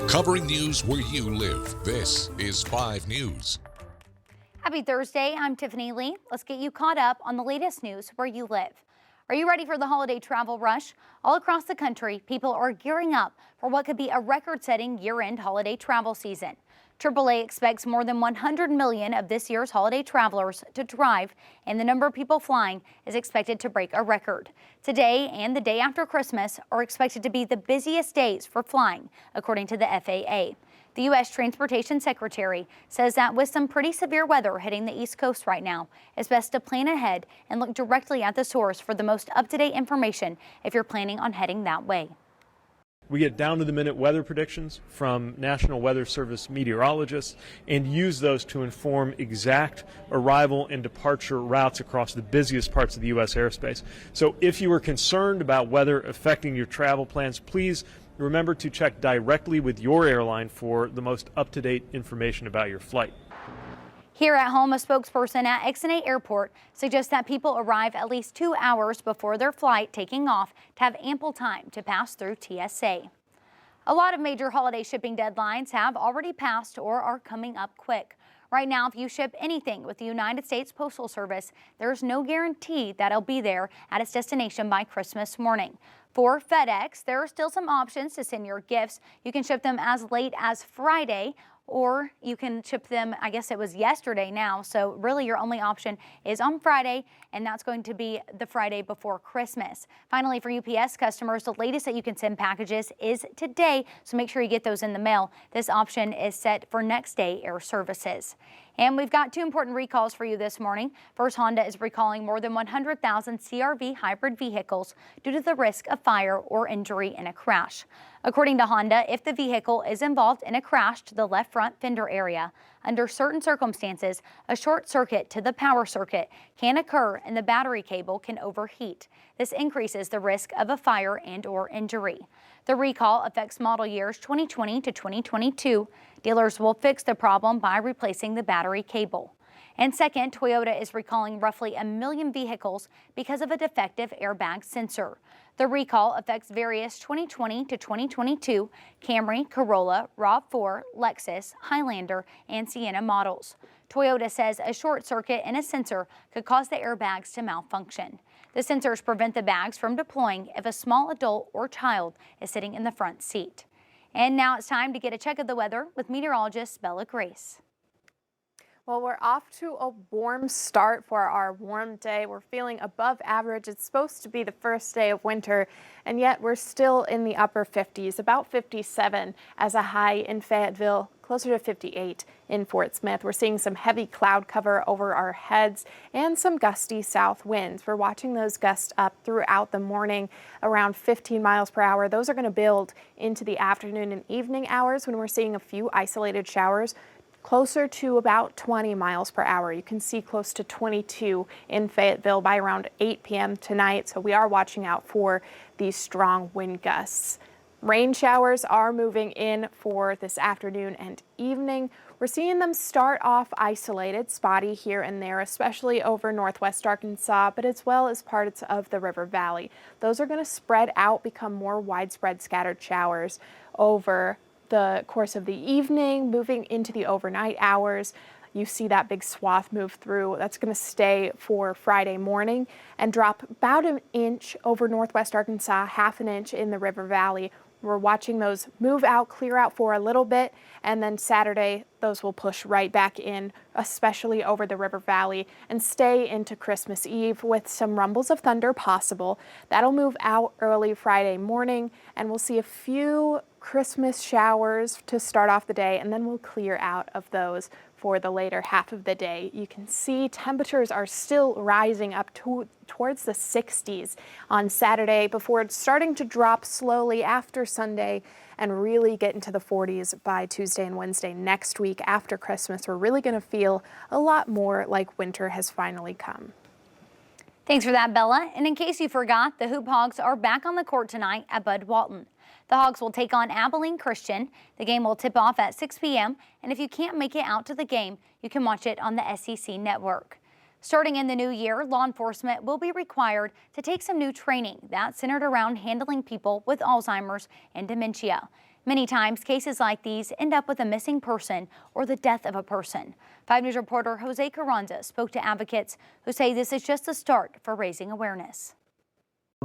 Covering news where you live, this is 5 News. Happy Thursday, I'm Tiffany Lee. Let's get you caught up on the latest news where you live. Are you ready for the holiday travel rush? All across the country, people are gearing up for what could be a record-setting year-end holiday travel season. AAA expects more than 100 million of this year's holiday travelers to drive, and the number of people flying is expected to break a record. Today and the day after Christmas are expected to be the busiest days for flying, according to the FAA. The U.S. Transportation Secretary says that with some pretty severe weather hitting the East Coast right now, it's best to plan ahead and look directly at the source for the most up-to-date information if you're planning on heading that way. We get down-to-the-minute weather predictions from National Weather Service meteorologists and use those to inform exact arrival and departure routes across the busiest parts of the U.S. airspace. So if you are concerned about weather affecting your travel plans, please remember to check directly with your airline for the most up-to-date information about your flight. Here at home, a spokesperson at XNA Airport suggests that people arrive at least 2 hours before their flight taking off to have ample time to pass through TSA. A lot of major holiday shipping deadlines have already passed or are coming up quick. Right now, if you ship anything with the United States Postal Service, there's no guarantee that it'll be there at its destination by Christmas morning. For FedEx, there are still some options to send your gifts. You can ship them as late as Friday, or you can ship them, I guess it was yesterday now, so really your only option is on Friday, and that's going to be the Friday before Christmas. Finally, for UPS customers, the latest that you can send packages is today, so make sure you get those in the mail. This option is set for next day air services. And we've got 2 important recalls for you this morning. First, Honda is recalling more than 100,000 CRV hybrid vehicles due to the risk of fire or injury in a crash. According to Honda, if the vehicle is involved in a crash to the left front fender area, under certain circumstances, a short circuit to the power circuit can occur and the battery cable can overheat. This increases the risk of a fire and/or injury. The recall affects model years 2020 to 2022. Dealers will fix the problem by replacing the battery cable. And second, Toyota is recalling roughly 1 million vehicles because of a defective airbag sensor. The recall affects various 2020 to 2022 Camry, Corolla, RAV4, Lexus, Highlander, and Sienna models. Toyota says a short circuit in a sensor could cause the airbags to malfunction. The sensors prevent the bags from deploying if a small adult or child is sitting in the front seat. And now it's time to get a check of the weather with meteorologist Bella Grace. Well, we're off to a warm start for our warm day. We're feeling above average. It's supposed to be the first day of winter, and yet we're still in the upper 50s, about 57 as a high in Fayetteville, closer to 58 in Fort Smith. We're seeing some heavy cloud cover over our heads and some gusty south winds. We're watching those gusts up throughout the morning, around 15 miles per hour. Those are going to build into the afternoon and evening hours when we're seeing a few isolated showers, closer to about 20 miles per hour. You can see close to 22 in Fayetteville by around 8 p.m. tonight, so we are watching out for these strong wind gusts. Rain showers are moving in for this afternoon and evening. We're seeing them start off isolated, spotty here and there, especially over northwest Arkansas, but as well as parts of the River Valley. Those are going to spread out, become more widespread scattered showers over the course of the evening, moving into the overnight hours. You see that big swath move through. That's going to stay for Friday morning and drop about an inch over northwest Arkansas, half an inch in the River Valley. We're watching those move out, clear out for a little bit, and then Saturday, those will push right back in, especially over the River Valley, and stay into Christmas Eve with some rumbles of thunder possible. That'll move out early Friday morning, and we'll see a few Christmas showers to start off the day, and then we'll clear out of those for the later half of the day. You can see temperatures are still rising up towards the 60s on Saturday before it's starting to drop slowly after Sunday and really get into the 40s by Tuesday and Wednesday next week after Christmas. We're really going to feel a lot more like winter has finally come. Thanks for that, Bella. And in case you forgot, the Hoop Hogs are back on the court tonight at Bud Walton. The Hogs will take on Abilene Christian. The game will tip off at 6 p.m. And if you can't make it out to the game, you can watch it on the SEC network. Starting in the new year, law enforcement will be required to take some new training that's centered around handling people with Alzheimer's and dementia. Many times, cases like these end up with a missing person or the death of a person. 5 News reporter Jose Carranza spoke to advocates who say this is just the start for raising awareness.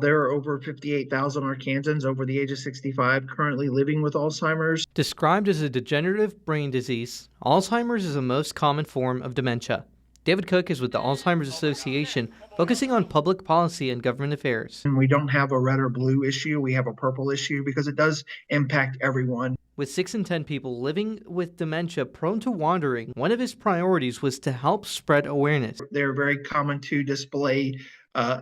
There are over 58,000 Arkansans over the age of 65 currently living with Alzheimer's. Described as a degenerative brain disease, Alzheimer's is the most common form of dementia. David Cook is with the Alzheimer's Association, focusing on public policy and government affairs. And we don't have a red or blue issue, we have a purple issue because it does impact everyone. With 6 in 10 people living with dementia prone to wandering, one of his priorities was to help spread awareness. They're very common to display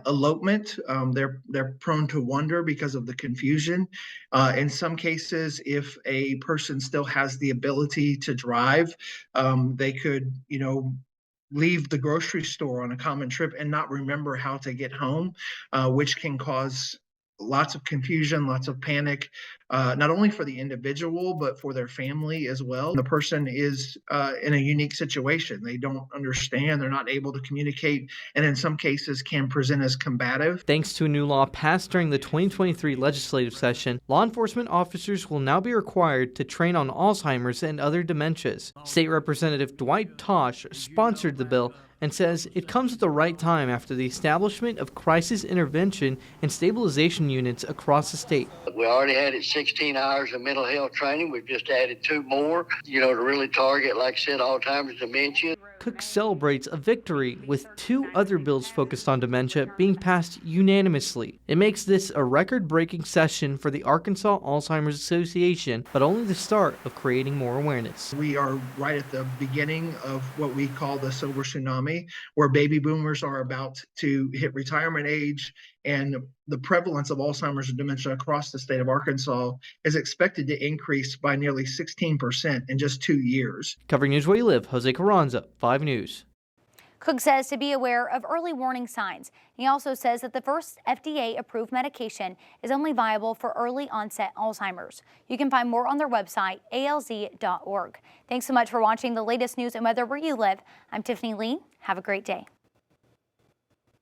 elopement. They're prone to wander because of the confusion. In some cases, if a person still has the ability to drive, they could, leave the grocery store on a common trip and not remember how to get home, which can cause lots of confusion, lots of panic, not only for the individual, but for their family as well. The person is in a unique situation. They don't understand, they're not able to communicate, and in some cases can present as combative. Thanks to a new law passed during the 2023 legislative session, law enforcement officers will now be required to train on Alzheimer's and other dementias. State Representative Dwight Tosh sponsored the bill and says it comes at the right time after the establishment of crisis intervention and stabilization units across the state. We already had 16 hours of mental health training. We've just added 2 more, to really target, like I said, Alzheimer's dementia. Cook celebrates a victory with 2 other bills focused on dementia being passed unanimously. It makes this a record-breaking session for the Arkansas Alzheimer's Association, but only the start of creating more awareness. We are right at the beginning of what we call the silver tsunami, where baby boomers are about to hit retirement age, and the prevalence of Alzheimer's and dementia across the state of Arkansas is expected to increase by nearly 16% in just 2 years. Covering News Where You Live, Jose Carranza, 5 News. Cook says to be aware of early warning signs. He also says that the first FDA-approved medication is only viable for early onset Alzheimer's. You can find more on their website, alz.org. Thanks so much for watching the latest news and weather where you live. I'm Tiffany Lee. Have a great day.